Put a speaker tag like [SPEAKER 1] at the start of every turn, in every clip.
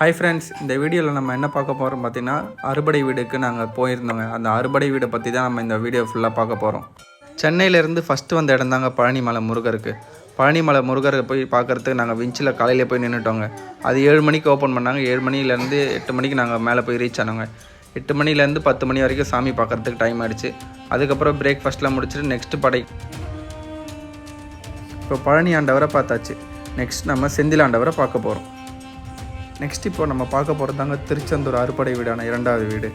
[SPEAKER 1] Hi friends, இந்த வீடியோவில் நம்ம என்ன பார்க்க போகிறோம் பார்த்தீங்கன்னா, அறுபடை வீடுக்கு நாங்கள் போயிருந்தோங்க. அந்த அறுபடை வீடை பற்றி தான் நம்ம இந்த வீடியோ ஃபுல்லாக பார்க்க போகிறோம். சென்னையிலேருந்து ஃபஸ்ட்டு வந்த இடம் தாங்க பழனிமலை முருகருக்கு. பழனிமலை முருகரை போய் பார்க்குறதுக்கு நாங்கள் விஞ்சில் காலையிலே போய் நின்றுட்டோங்க. அது 7 மணிக்கு ஓப்பன் பண்ணாங்க. 7 மணிலேருந்து 8 மணிக்கு நாங்கள் மேலே போய் ரீச் ஆனோங்க. 8 மணிலேருந்து 10 மணி வரைக்கும் சாமி பார்க்குறதுக்கு டைம் ஆகிடுச்சு. அதுக்கப்புறம் பிரேக்ஃபாஸ்ட்லாம் முடிச்சுட்டு நெக்ஸ்ட்டு படை. இப்போ பழனி ஆண்டவரை பார்த்தாச்சு. நெக்ஸ்ட் நம்ம செந்தில் ஆண்டவரை பார்க்க போகிறோம். நெக்ஸ்ட் இப்போ நம்ம பார்க்க போகிறது தாங்க திருச்செந்தூர் அறுபடை வீடான 2வது வீடு.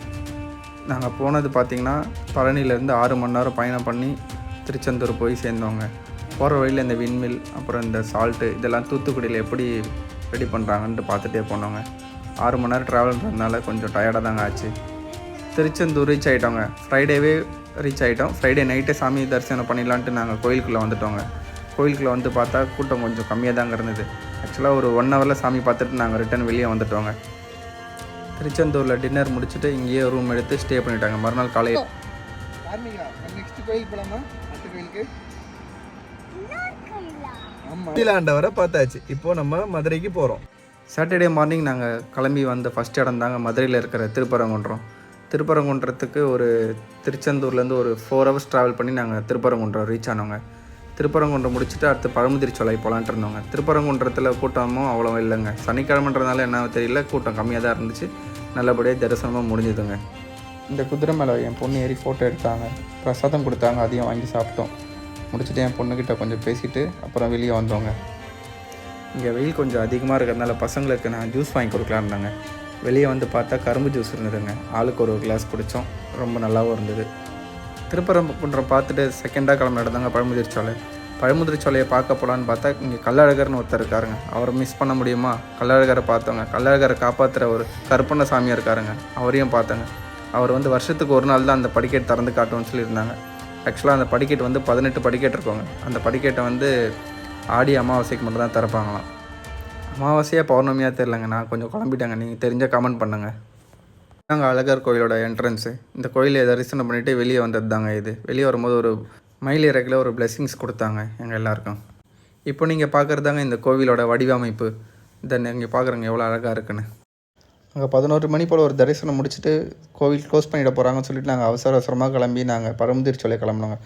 [SPEAKER 1] நாங்கள் போனது பார்த்திங்கன்னா பழனியிலேருந்து 6 மணி நேரம் பயணம் பண்ணி திருச்செந்தூர் போய் சேர்ந்தோங்க. போகிற வழியில் இந்த விண்மில், அப்புறம் இந்த சால்ட்டு, இதெல்லாம் தூத்துக்குடியில் எப்படி ரெடி பண்ணுறாங்கன்ட்டு பார்த்துட்டே போனோங்க. 6 மணி நேரம் ட்ராவல்ன்றதுனால கொஞ்சம் டயர்டாக தாங்க ஆச்சு. திருச்செந்தூர் ரீச் ஆகிட்டோங்க. ஃப்ரைடேவே ரீச் ஆகிட்டோம். ஃப்ரைடே நைட்டே சாமி தரிசனம் பண்ணிடலான்ட்டு நாங்கள் கோயிலுக்குள்ளே வந்துட்டோங்க. கோயிலுக்குள்ளே வந்து பார்த்தா கூட்டம் கொஞ்சம் கம்மியாக தாங்க இருந்தது. ஆக்சுவலாக ஒரு 1 ஹவரில் சாமி பார்த்துட்டு நாங்கள் ரிட்டன் வெளியே வந்துட்டோங்க. திருச்செந்தூரில் டின்னர் முடிச்சுட்டு இங்கேயே ரூம் எடுத்து ஸ்டே பண்ணிட்டாங்க. மறுநாள் காலையில்
[SPEAKER 2] நெக்ஸ்ட் கோயில் போலாமா? அடுத்த கோயிலுக்கு ஆண்டவரை பார்த்தாச்சு. இப்போது நம்ம மதுரைக்கு போகிறோம்.
[SPEAKER 1] சாட்டர்டே மார்னிங் நாங்கள் கிளம்பி வந்த ஃபஸ்ட் இடம் தாங்க மதுரையில் இருக்கிற திருப்பரங்குன்றம். திருப்பரங்குன்றத்துக்கு ஒரு திருச்செந்தூர்லேருந்து ஒரு 4 ஹவர்ஸ் ட்ராவல் பண்ணி நாங்கள் திருப்பரங்குன்றம் ரீச் ஆனோங்க. திருப்பரங்குன்றம் முடிச்சுட்டு அடுத்து பழமுதிர்ச்சோலை போகலான்ட்டு இருந்தோங்க. திருப்பரங்குன்றத்தில் கூட்டமும் அவ்வளோ இல்லைங்க. சனிக்கிழமைன்றதுனால என்ன தெரியல, கூட்டம் கம்மியாக தான் இருந்துச்சு. நல்லபடியாக தரிசனமாக முடிஞ்சுதுங்க. இந்த குதிரை மேலே என் பொண்ணு ஏறி ஃபோட்டோ எடுத்தாங்க, பிரசாதம் கொடுத்தாங்க, அதையும் வாங்கி சாப்பிட்டோம். முடிச்சுட்டு என் பொண்ணுக்கிட்ட கொஞ்சம் பேசிவிட்டு அப்புறம் வெளியே வந்தோங்க. இங்கே வெயில் கொஞ்சம் அதிகமாக இருக்கிறதுனால பசங்களுக்கு நான் ஜூஸ் வாங்கி கொடுக்கலான்னு இருந்தாங்க. வெளியே வந்து பார்த்தா கரும்பு ஜூஸ் இருந்ததுங்க. ஆளுக்கு ஒரு கிளாஸ் குடித்தோம். ரொம்ப நல்லாவும் இருந்தது. திருப்பரங்குன்றம் பார்த்துட்டு செகண்டாக கிளம்புற இடம் தாங்க பழமுதிர்ச்சோலை. பழமுதிர்ச்சோலையை பார்க்க போகலான்னு பார்த்தா இங்கே கள்ளழகர்னு ஒருத்தர் இருக்காருங்க. அவரை மிஸ் பண்ண முடியுமா? கள்ளழகரை பார்த்தோங்க. கள்ளழகரை காப்பாற்றுற ஒரு கருப்பண்ண சாமியாக இருக்காருங்க. அவரையும் பார்த்தோங்க. அவர் வந்து வருஷத்துக்கு ஒரு நாள் தான் அந்த படிக்கட்டு திறந்து காட்டுவோன்னு சொல்லியிருந்தாங்க. ஆக்சுவலாக அந்த படிக்கட்டு வந்து 18 படிக்கட்டு இருக்கோங்க. அந்த படிக்கட்டை வந்து ஆடி அமாவாசைக்கு மட்டும் தான் திறப்பாங்களாம். அமாவாசையாக பௌர்ணமியாக தெரிலங்க. நான் கொஞ்சம் குழம்பிட்டேங்க. நீங்கள் தெரிஞ்சால் கமெண்ட் பண்ணுங்கள். நாங்கள் அழகர் கோயிலோட என்ட்ரன்ஸு. இந்த கோயிலை தரிசனம் பண்ணிவிட்டு வெளியே வந்தது தாங்க இது. வெளியே வரும்போது ஒரு மயில் இறக்கில் ஒரு பிளெஸ்ஸிங்ஸ் கொடுத்தாங்க எங்கள் எல்லாருக்கும். இப்போ நீங்கள் பார்க்குறது தாங்க இந்த கோவிலோட வடிவமைப்பு. இதை நீங்கள் பார்க்குறங்க எவ்வளோ அழகாக இருக்குன்னு. அங்கே 11 மணி போல் ஒரு தரிசனம் முடிச்சுட்டு கோவில் க்ளோஸ் பண்ணிட போகிறாங்கன்னு சொல்லிட்டு நாங்கள் அவசரமாக கிளம்பி நாங்கள் பழமுதிர்ச்சோலை கிளம்புனாங்க.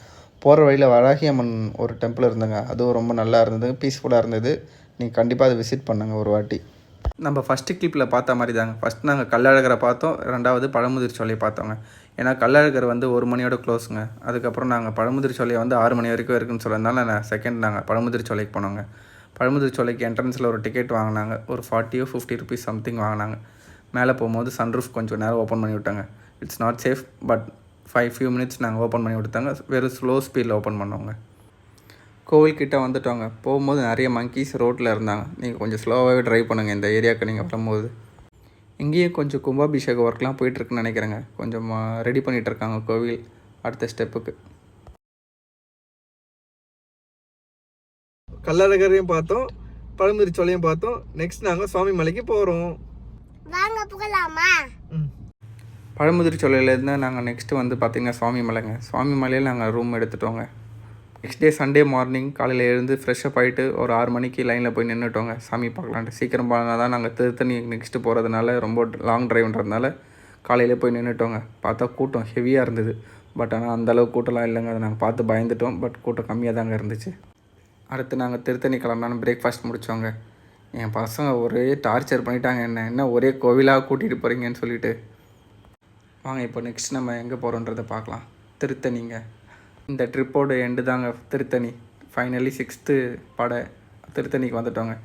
[SPEAKER 1] போகிற வழியில் வராகியம்மன் ஒரு டெம்பிள் இருந்தங்க. அதுவும் ரொம்ப நல்லா இருந்தது, பீஸ்ஃபுல்லாக இருந்தது. நீங்கள் கண்டிப்பாக அதை விசிட் பண்ணுங்கள் ஒரு வாட்டி. நம்ம ஃபஸ்ட்டு கிளிப்பில் பார்த்த மாதிரி தாங்க. ஃபஸ்ட் நாங்கள் கள்ளழகரை பார்த்தோம், 2வது பழமுதிர்ச்சோலையை பார்த்தோங்க. ஏன்னா கள்ளழகர் வந்து 1 மணியோட க்ளோஸுங்க. அதுக்கப்புறம் நாங்கள் பழமுதிர்ச்சோலையை வந்து 6 மணி வரைக்கும் இருக்குன்னு சொல்கிறதுனால நாங்கள் பழமுதிர்ச்சோலைக்கு போனோங்க. பழமுதிர்ச்சோலைக்கு என்ட்ரன்ஸில் ஒரு டிக்கெட் வாங்கினாங்க. ஒரு 40 or 50 ருபீஸ் சம்திங் வாங்கினாங்க. மேலே போகும்போது சன்ரூஃப் கொஞ்சம் நேரம் ஓப்பன் பண்ணி விட்டாங்க. It's not safe, but 5 minutes நாங்கள் ஓப்பன் பண்ணி விட்டாங்க. வெறும் ஸ்லோ ஸ்பீடில் ஓப்பன் பண்ணோங்க. கோவில்கிட்ட வந்துட்டோங்க. போகும்போது நிறைய மங்கீஸ் ரோட்டில் இருந்தாங்க. நீங்கள் கொஞ்சம் ஸ்லோவாகவே ட்ரைவ் பண்ணுங்கள் இந்த ஏரியாவுக்கு நீங்கள் வரும்போது. இங்கேயும் கொஞ்சம் கும்பாபிஷேக ஒர்க்லாம் போயிட்டுருக்குன்னு நினைக்கிறேங்க. கொஞ்சம் ரெடி பண்ணிகிட்ருக்காங்க கோவில் அடுத்த ஸ்டெப்புக்கு.
[SPEAKER 2] கள்ளழகரையும் பார்த்தோம், பழமுதிர்ச்சோலையும் பார்த்தோம். நெக்ஸ்ட் நாங்கள் சுவாமி மலைக்கு போகிறோம்.
[SPEAKER 1] பழமுதிர்ச்சோலையிலேருந்து நாங்கள் நெக்ஸ்ட்டு வந்து பார்த்திங்கன்னா சுவாமி மலைங்க. சுவாமி மலையில் நாங்கள் ரூம் எடுத்துட்டோங்க. நெக்ஸ்ட் டே சண்டே மார்னிங் காலையில் எழுந்து ஃப்ரெஷ்ஷப் ஆகிட்டு ஒரு 6 மணிக்கு லைனில் போய் நின்றுட்டோங்க சாமி பார்க்கலான்ட்டு. சீக்கிரம் போனால் தான் நாங்கள் திருத்தணி நெக்ஸ்ட்டு போகிறதுனால ரொம்ப லாங் ட்ரைவ்ன்றதுனால காலையிலே போய் நின்றுட்டோங்க. பார்த்தா கூட்டம் ஹெவியாக இருந்தது. பட் ஆனால் அந்தளவுக்கு கூட்டம்லாம் இல்லைங்க. அதை நாங்கள் பார்த்து பயந்துட்டோம். பட் கூட்டம் கம்மியாக தாங்க இருந்துச்சு. அடுத்து நாங்கள் திருத்தணி கிளம்பலான்னு பிரேக்ஃபாஸ்ட் முடித்தோங்க. என் பசங்க ஒரே டார்ச்சர் பண்ணிட்டாங்க. என்ன ஒரே கோவிலாக கூட்டிகிட்டு போகிறீங்கன்னு சொல்லிட்டு. வாங்க இப்போ நெக்ஸ்ட் நம்ம எங்கே போகிறோன்றதை பார்க்கலாம். திருத்தணிங்க. இந்த ட்ரிப்போட எண்டு தாங்க திருத்தணி. ஃபைனலி 6th படை திருத்தணிக்கு வந்துட்டோங்க.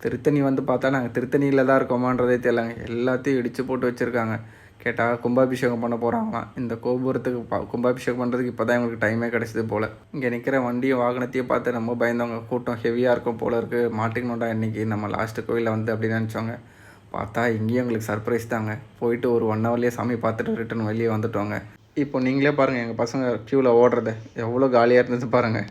[SPEAKER 1] திருத்தணி வந்து பார்த்தா நாங்கள் திருத்தணியில் தான் இருக்கோமான்றதே தெரியலங்க. எல்லாத்தையும் இடித்து போட்டு வச்சுருக்காங்க. கேட்டால் கும்பாபிஷேகம் பண்ண போகிறாங்களாம். இந்த கோபுரத்துக்கு கும்பாபிஷேகம் பண்ணுறதுக்கு இப்போ தான் எங்களுக்கு டைமே கிடச்சிது போல். இங்கே நிற்கிற வண்டியும் வாகனத்தையும் பார்த்து நம்ம பயந்தவங்க. கூட்டம் ஹெவியாக இருக்கும் போல் இருக்குது. மாட்டிக்கணுண்டா இன்றைக்கி நம்ம லாஸ்ட்டு கோயிலில் வந்து அப்படின்னு நினச்சோங்க. பார்த்தா இங்கேயும் எங்களுக்கு சர்ப்ரைஸ் தாங்க. போயிட்டு ஒரு 1 ஹவர்லேயே சாமி பார்த்துட்டு ரிட்டன் வெளியே வந்துட்டோங்க. இப்போ நீங்களே பாருங்கள், எங்கள் பசங்க க்யூவில் ஓடுறது எவ்வளோ காலியாக இருந்தது பாருங்கள்.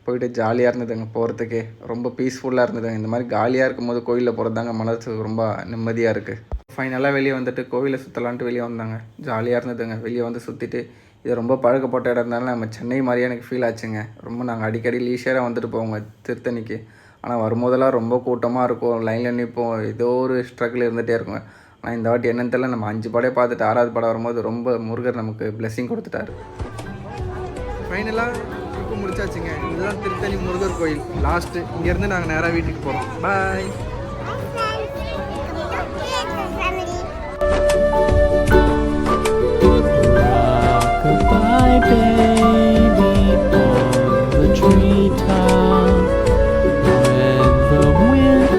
[SPEAKER 1] போயிட்டு ஜாலியாக இருந்ததுங்க. போகிறதுக்கே ரொம்ப பீஸ்ஃபுல்லாக இருந்ததுங்க. இந்த மாதிரி காலியாக இருக்கும்போது கோயிலில் போகிறதாங்க மனசுக்கு ரொம்ப நிம்மதியாக இருக்குது. ஃபைனலாக வெளியே வந்துட்டு கோவிலை சுற்றலான்ட்டு வெளியே வந்தாங்க. ஜாலியாக இருந்ததுங்க. வெளியே வந்து சுற்றிட்டு இது ரொம்ப பழக்கப்பட்ட இடம் இருந்தாலும் நம்ம சென்னை மாதிரியே எனக்கு ஃபீல் ஆச்சுங்க. ரொம்ப நாங்கள் அடிக்கடி லீஷராக வந்துட்டு போவோங்க திருத்தணிக்கு. ஆனால் வரும்போதெல்லாம் ரொம்ப கூட்டமாக இருக்கும், லைனில் நிற்போம், ஏதோ ஒரு ஸ்ட்ரகிள் இருந்துகிட்டே இருக்குங்க. ஆனால் இந்த வாட்டி என்னன்னு தெரியல, நம்ம 5 படம் பார்த்துட்டு 6வது படம் வரும்போது ரொம்ப முருகர் நமக்கு பிளெஸிங் கொடுத்துட்டாரு.
[SPEAKER 2] ஃபைனலாக ட்ரிப்பு முடிச்சாச்சுங்க. இதுதான் திருத்தணி முருகர் கோயில் லாஸ்ட்டு. இங்கேருந்து நாங்கள் நேராக வீட்டுக்கு போகிறோம். பாய்.
[SPEAKER 3] Goodbye, babe.